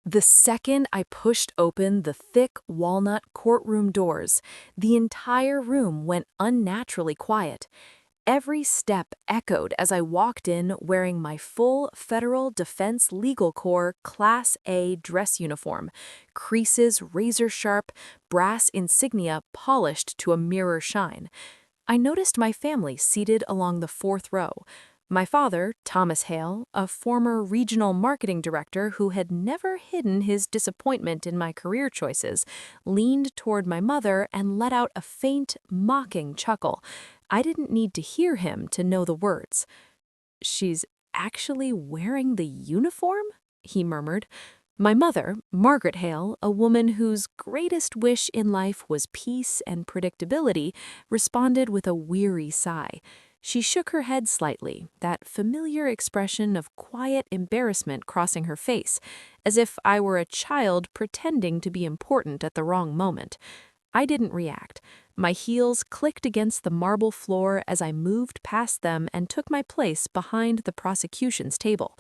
The second I pushed open the thick walnut courtroom doors, the entire room went unnaturally quiet. Every step echoed as I walked in wearing my full Federal Defense Legal Corps Class A dress uniform, creases razor-sharp, brass insignia polished to a mirror shine. I noticed my family seated along the fourth row. My father, Thomas Hale, a former regional marketing director who had never hidden his disappointment in my career choices, leaned toward my mother and let out a faint, mocking chuckle. I didn't need to hear him to know the words. "She's actually wearing the uniform?" he murmured. My mother, Margaret Hale, a woman whose greatest wish in life was peace and predictability, responded with a weary sigh. She shook her head slightly, that familiar expression of quiet embarrassment crossing her face, as if I were a child pretending to be important at the wrong moment. I didn't react. My heels clicked against the marble floor as I moved past them and took my place behind the prosecution's table.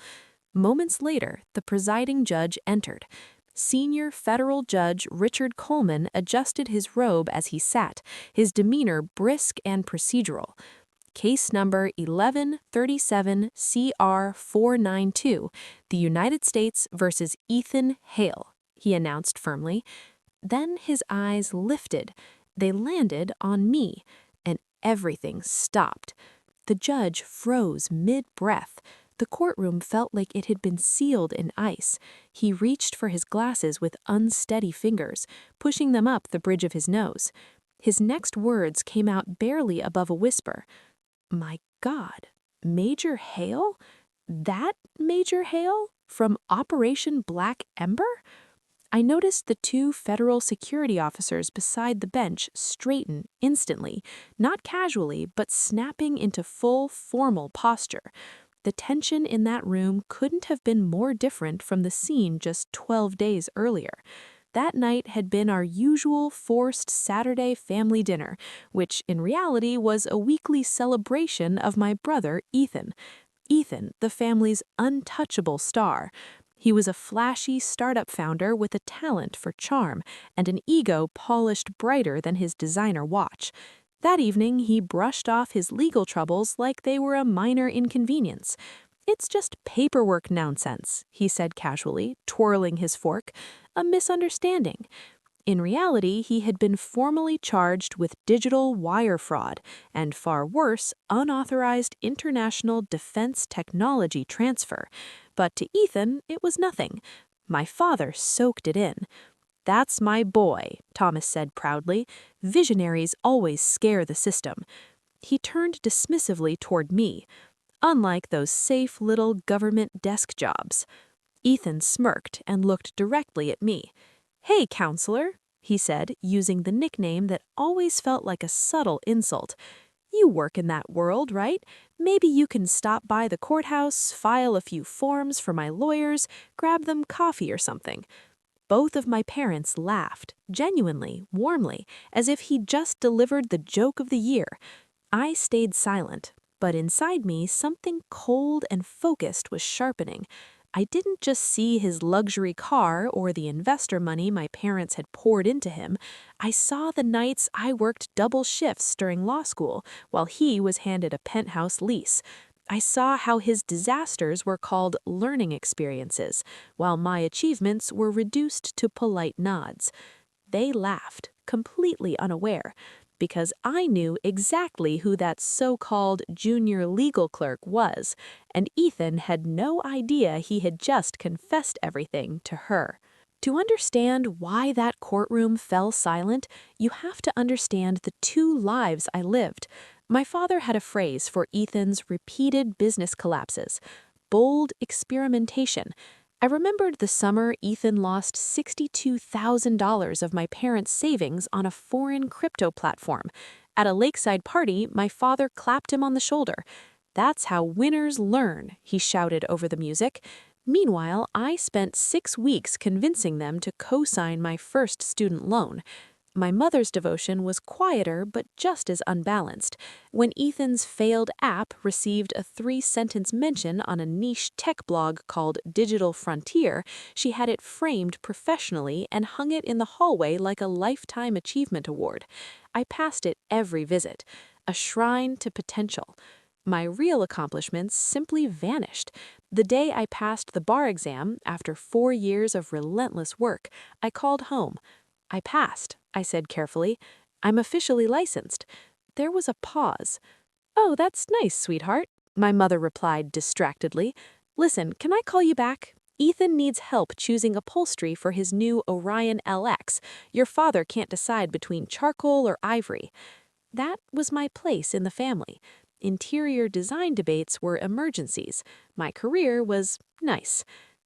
Moments later, the presiding judge entered. Senior federal judge Richard Coleman adjusted his robe as he sat, his demeanor brisk and procedural. Case number 1137 CR 492, the United States versus Ethan Hale, he announced firmly. Then his eyes lifted. They landed on me, and everything stopped. The judge froze mid-breath. The courtroom felt like it had been sealed in ice. He reached for his glasses with unsteady fingers, pushing them up the bridge of his nose. His next words came out barely above a whisper. "My God, Major Hale? That Major Hale? From Operation Black Ember?" I noticed the two federal security officers beside the bench straighten instantly, not casually, but snapping into full, formal posture. The tension in that room couldn't have been more different from the scene just 12 days earlier. That night had been our usual forced Saturday family dinner, which in reality was a weekly celebration of my brother, Ethan. Ethan, the family's untouchable star. He was a flashy startup founder with a talent for charm and an ego polished brighter than his designer watch. That evening, he brushed off his legal troubles like they were a minor inconvenience. "It's just paperwork nonsense," he said casually, twirling his fork. "A misunderstanding." In reality, he had been formally charged with digital wire fraud and, far worse, unauthorized international defense technology transfer. But to Ethan, it was nothing. My father soaked it in. "That's my boy," Thomas said proudly. "Visionaries always scare the system." He turned dismissively toward me. "Unlike those safe little government desk jobs." Ethan smirked and looked directly at me. "Hey, counselor," he said, using the nickname that always felt like a subtle insult. "You work in that world, right? Maybe you can stop by the courthouse, file a few forms for my lawyers, grab them coffee or something." Both of my parents laughed, genuinely, warmly, as if he'd just delivered the joke of the year. I stayed silent, but inside me something cold and focused was sharpening. I didn't just see his luxury car or the investor money my parents had poured into him. I saw the nights I worked double shifts during law school while he was handed a penthouse lease. I saw how his disasters were called learning experiences, while my achievements were reduced to polite nods. They laughed, completely unaware, because I knew exactly who that so-called junior legal clerk was, and Ethan had no idea he had just confessed everything to her. To understand why that courtroom fell silent, you have to understand the two lives I lived. My father had a phrase for Ethan's repeated business collapses: bold experimentation. I remembered the summer Ethan lost $62,000 of my parents' savings on a foreign crypto platform. At a lakeside party, my father clapped him on the shoulder. "That's how winners learn," he shouted over the music. Meanwhile, I spent 6 weeks convincing them to co-sign my first student loan. My mother's devotion was quieter but just as unbalanced. When Ethan's failed app received a 3-sentence mention on a niche tech blog called Digital Frontier, she had it framed professionally and hung it in the hallway like a Lifetime Achievement Award. I passed it every visit, a shrine to potential. My real accomplishments simply vanished. The day I passed the bar exam, after 4 years of relentless work, I called home. "I passed," I said carefully. "I'm officially licensed." There was a pause. "Oh, that's nice, sweetheart," my mother replied distractedly. "Listen, can I call you back? Ethan needs help choosing upholstery for his new Orion LX. Your father can't decide between charcoal or ivory." That was my place in the family. Interior design debates were emergencies. My career was nice.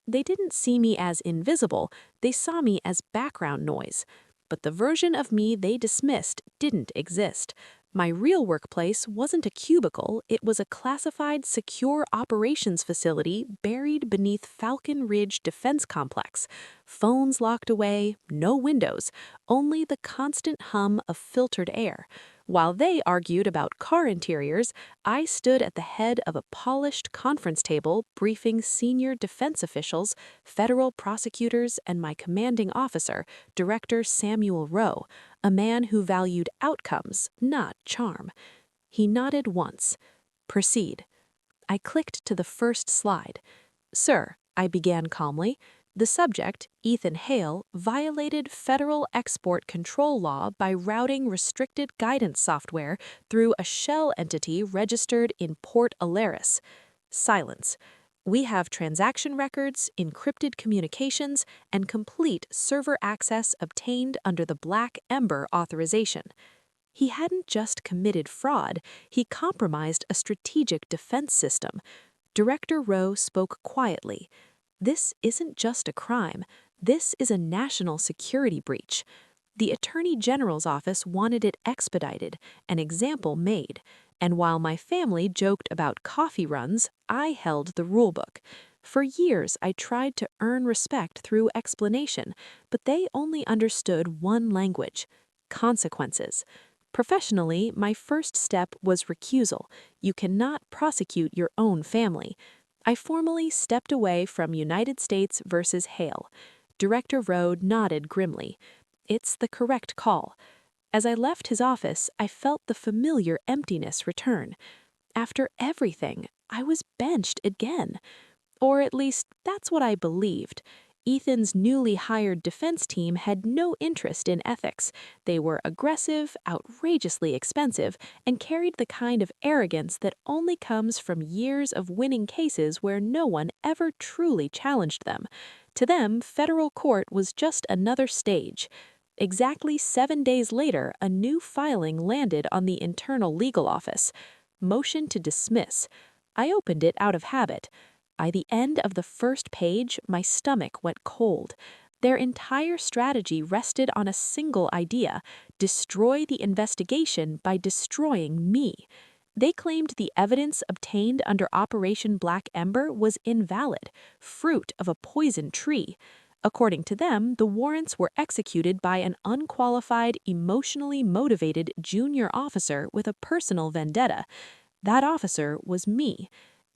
They didn't see me as invisible, they saw me as background noise. But the version of me they dismissed didn't exist. My real workplace wasn't a cubicle, it was a classified secure operations facility buried beneath Falcon Ridge Defense Complex. Phones locked away, no windows, only the constant hum of filtered air. While they argued about car interiors, I stood at the head of a polished conference table briefing senior defense officials, federal prosecutors, and my commanding officer, Director Samuel Rowe, a man who valued outcomes, not charm. He nodded once. "Proceed." I clicked to the first slide. "Sir," I began calmly, "the subject, Ethan Hale, violated federal export control law by routing restricted guidance software through a shell entity registered in Port Alaris." Silence. "We have transaction records, encrypted communications, and complete server access obtained under the Black Ember authorization." He hadn't just committed fraud, he compromised a strategic defense system. Director Rowe spoke quietly. "This isn't just a crime. This is a national security breach." The Attorney General's office wanted it expedited, an example made. And while my family joked about coffee runs, I held the rulebook. For years, I tried to earn respect through explanation, but they only understood one language: consequences. Professionally, my first step was recusal. You cannot prosecute your own family. I formally stepped away from United States versus Hale. Director Rowe nodded grimly. "It's the correct call." As I left his office, I felt the familiar emptiness return. After everything, I was benched again. Or at least, that's what I believed. Ethan's newly hired defense team had no interest in ethics. They were aggressive, outrageously expensive, and carried the kind of arrogance that only comes from years of winning cases where no one ever truly challenged them. To them, federal court was just another stage. Exactly 7 days later, a new filing landed on the internal legal office. Motion to dismiss. I opened it out of habit. By the end of the first page, my stomach went cold. Their entire strategy rested on a single idea: destroy the investigation by destroying me. They claimed the evidence obtained under Operation Black Ember was invalid, fruit of a poison tree. According to them, the warrants were executed by an unqualified, emotionally motivated junior officer with a personal vendetta. That officer was me.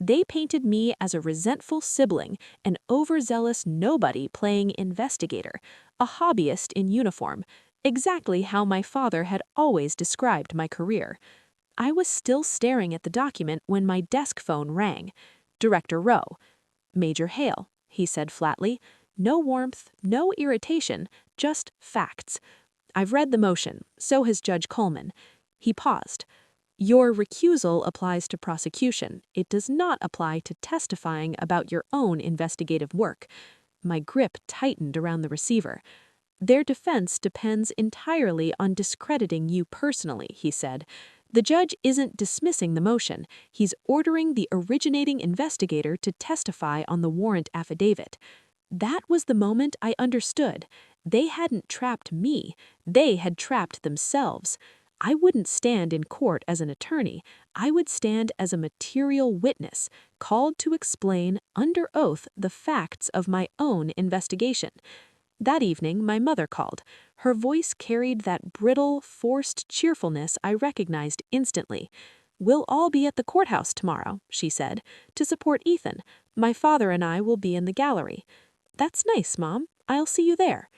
They painted me as a resentful sibling, an overzealous nobody playing investigator, a hobbyist in uniform, exactly how my father had always described my career. I was still staring at the document when my desk phone rang. Director Rowe. "Major Hale," he said flatly. No warmth, no irritation, just facts. "I've read the motion, so has Judge Coleman." He paused. "Your recusal applies to prosecution. It does not apply to testifying about your own investigative work." My grip tightened around the receiver. "Their defense depends entirely on discrediting you personally," he said. "The judge isn't dismissing the motion. He's ordering the originating investigator to testify on the warrant affidavit." That was the moment I understood. They hadn't trapped me. They had trapped themselves. I wouldn't stand in court as an attorney. I would stand as a material witness, called to explain under oath the facts of my own investigation. That evening, my mother called. Her voice carried that brittle, forced cheerfulness I recognized instantly. "We'll all be at the courthouse tomorrow," she said, "to support Ethan. My father and I will be in the gallery." "That's nice, Mom. I'll see you there."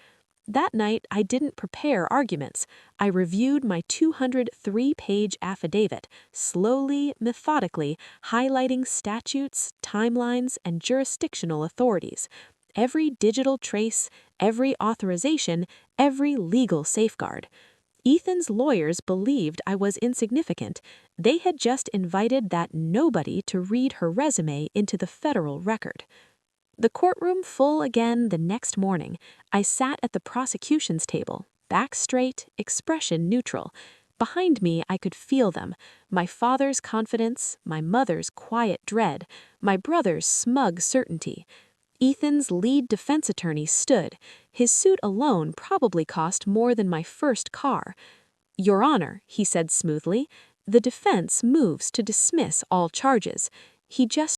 That night, I didn't prepare arguments. I reviewed my 203-page affidavit, slowly, methodically, highlighting statutes, timelines, and jurisdictional authorities. Every digital trace, every authorization, every legal safeguard. Ethan's lawyers believed I was insignificant. They had just invited that nobody to read her resume into the federal record. The courtroom full again the next morning. I sat at the prosecution's table, back straight, expression neutral. Behind me, I could feel them, my father's confidence, my mother's quiet dread, my brother's smug certainty. Ethan's lead defense attorney stood. His suit alone probably cost more than my first car. "Your Honor," he said smoothly, "the defense moves to dismiss all charges." He just